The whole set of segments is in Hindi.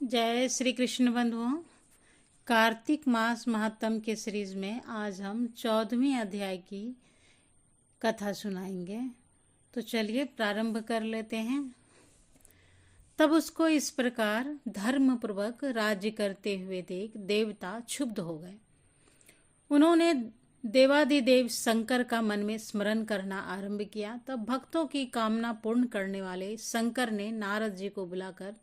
जय श्री कृष्ण बंधुओं। कार्तिक मास महात्म के सीरीज में आज हम 14वें अध्याय की कथा सुनाएंगे। तो चलिए प्रारंभ कर लेते हैं। तब उसको इस प्रकार धर्म पूर्वक राज्य करते हुए देख देवता क्षुब्ध हो गए। उन्होंने देवादिदेव शंकर का मन में स्मरण करना आरंभ किया। तब भक्तों की कामना पूर्ण करने वाले शंकर ने नारद जी को बुलाकर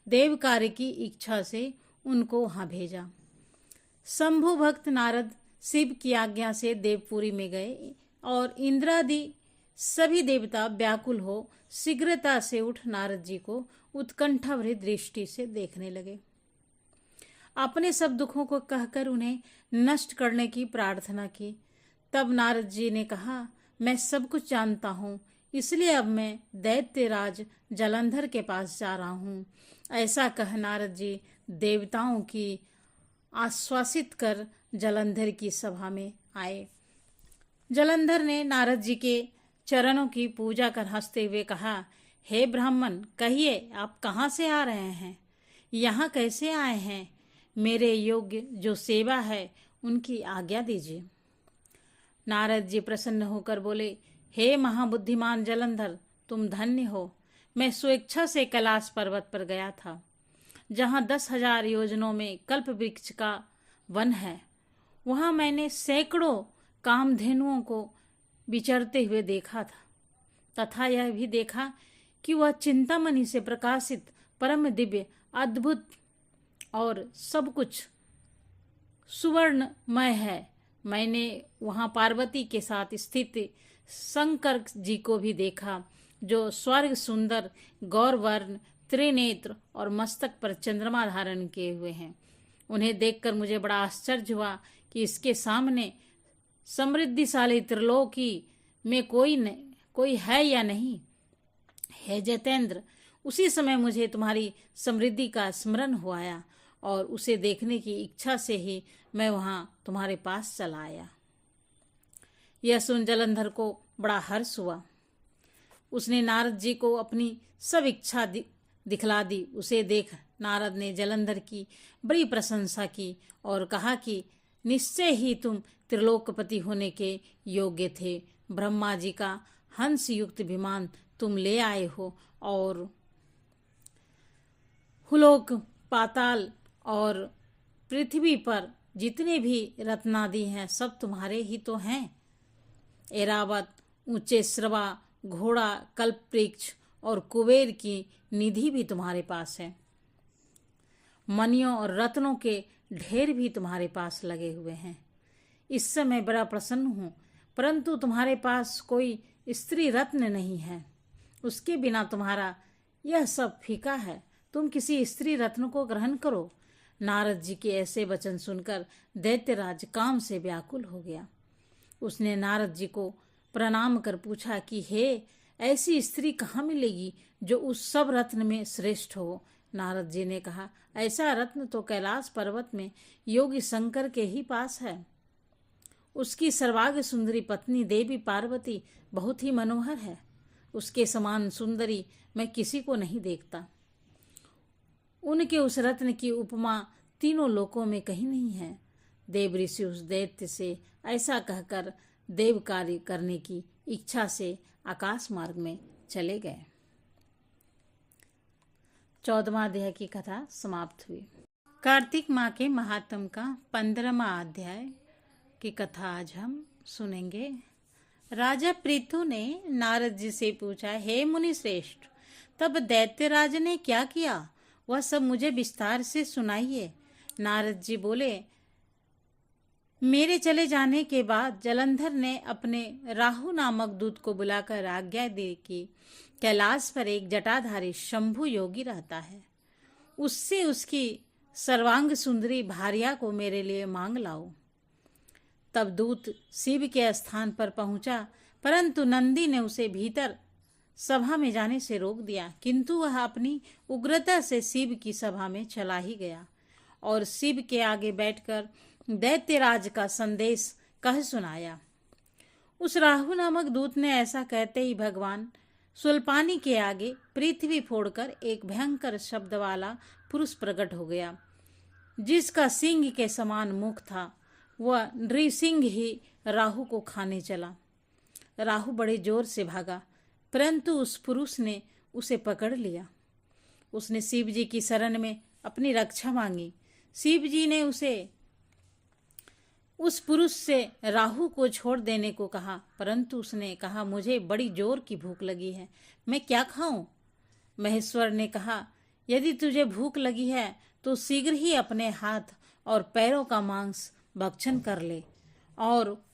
देव कार्य की इच्छा से उनको वहां भेजा। शंभु भक्त नारद शिव की आज्ञा से देवपुरी में गए और इंद्रादि सभी देवता व्याकुल हो शीघ्रता से उठ नारद जी को उत्कंठा भरी दृष्टि से देखने लगे। अपने सब दुखों को कहकर उन्हें नष्ट करने की प्रार्थना की। तब नारद जी ने कहा, मैं सब कुछ जानता हूँ, इसलिए अब मैं दैत्यराज जलंधर के पास जा रहा हूँ। ऐसा कह नारद जी देवताओं की आश्वासित कर जलंधर की सभा में आए। जलंधर ने नारद जी के चरणों की पूजा कर हंसते हुए कहा, हे ब्राह्मण, कहिए आप कहाँ से आ रहे हैं, यहाँ कैसे आए हैं? मेरे योग्य जो सेवा है उनकी आज्ञा दीजिए। नारद जी प्रसन्न होकर बोले, हे महाबुद्धिमान जलंधर, तुम धन्य हो। मैं स्वेच्छा से कैलाश पर्वत पर गया था, जहाँ 10,000 योजनों में कल्प वृक्ष का वन है। वहाँ मैंने सैकड़ों कामधेनुओं को विचरते हुए देखा था तथा यह भी देखा कि वह चिंतामणि से प्रकाशित परम दिव्य अद्भुत और सब कुछ सुवर्णमय है। मैंने वहाँ पार्वती के साथ स्थित शंकर जी को भी देखा, जो स्वर्ग सुंदर गौरवर्ण त्रिनेत्र और मस्तक पर चंद्रमा धारण किए हुए हैं। उन्हें देखकर मुझे बड़ा आश्चर्य हुआ कि इसके सामने समृद्धिशाली त्रिलोकी में कोई है या नहीं। हे जतेंद्र, उसी समय मुझे तुम्हारी समृद्धि का स्मरण हुआ और उसे देखने की इच्छा से ही मैं वहां तुम्हारे पास चला आया। यह सुन जलंधर को बड़ा हर्ष हुआ। उसने नारद जी को अपनी सब इच्छा दिखला दी। उसे देख नारद ने जलंधर की बड़ी प्रशंसा की और कहा कि निश्चय ही तुम त्रिलोकपति होने के योग्य थे। ब्रह्मा जी का हंस युक्त विमान तुम ले आए हो और हुलोक पाताल और पृथ्वी पर जितने भी रत्नादि हैं सब तुम्हारे ही तो हैं। एरावत, ऊंचे श्रवा, घोड़ा, कल्पवृक्ष और कुबेर की निधि भी तुम्हारे पास है। मणियों और रत्नों के ढेर भी तुम्हारे पास लगे हुए हैं। इससे मैं बड़ा प्रसन्न हूँ, परंतु तुम्हारे पास कोई स्त्री रत्न नहीं है। उसके बिना तुम्हारा यह सब फीका है। तुम किसी स्त्री रत्न को ग्रहण करो। नारद जी के ऐसे वचन सुनकर दैत्यराज काम से व्याकुल हो गया। उसने नारद जी को प्रणाम कर पूछा कि हे, ऐसी स्त्री कहाँ मिलेगी जो उस सब रत्न में श्रेष्ठ हो? नारद जी ने कहा, ऐसा रत्न तो कैलाश पर्वत में योगी शंकर के ही पास है। उसकी सर्वांग सुंदरी पत्नी देवी पार्वती बहुत ही मनोहर है। उसके समान सुंदरी मैं किसी को नहीं देखता। उनके उस रत्न की उपमा तीनों लोकों में कहीं नहीं है। देव ऋषि उस दैत्य से ऐसा कहकर देव कार्य करने की इच्छा से आकाश मार्ग में चले गए। 14वां अध्याय की कथा समाप्त हुई। कार्तिक माह के महात्म का 15वां अध्याय की कथा आज हम सुनेंगे। राजा पृथु ने नारद जी से पूछा, हे मुनि श्रेष्ठ, तब दैत्यराज ने क्या किया, वह सब मुझे विस्तार से सुनाइए। नारद जी बोले, मेरे चले जाने के बाद जलंधर ने अपने राहु नामक दूत को बुलाकर आज्ञा दी कि कैलाश पर एक जटाधारी शंभु योगी रहता है, उससे उसकी सर्वांग सुंदरी भार्या को मेरे लिए मांग लाओ। तब दूत शिव के स्थान पर पहुंचा, परंतु नंदी ने उसे भीतर सभा में जाने से रोक दिया। किंतु वह अपनी उग्रता से शिव की सभा में चला ही गया और शिव के आगे बैठकर दैत्यराज का संदेश कह सुनाया। उस राहु नामक दूत ने ऐसा कहते ही भगवान सुलपानी के आगे पृथ्वी फोड़कर एक भयंकर शब्द वाला पुरुष प्रकट हो गया, जिसका सिंह के समान मुख था। वह नृसिंह ही राहु को खाने चला। राहु बड़े जोर से भागा, परंतु उस पुरुष ने उसे पकड़ लिया। उसने शिव जी की शरण में अपनी रक्षा मांगी। शिव जी ने उस पुरुष से राहु को छोड़ देने को कहा, परंतु उसने कहा, मुझे बड़ी जोर की भूख लगी है, मैं क्या खाऊं? महेश्वर ने कहा, यदि तुझे भूख लगी है तो शीघ्र ही अपने हाथ और पैरों का मांस भक्षण कर ले और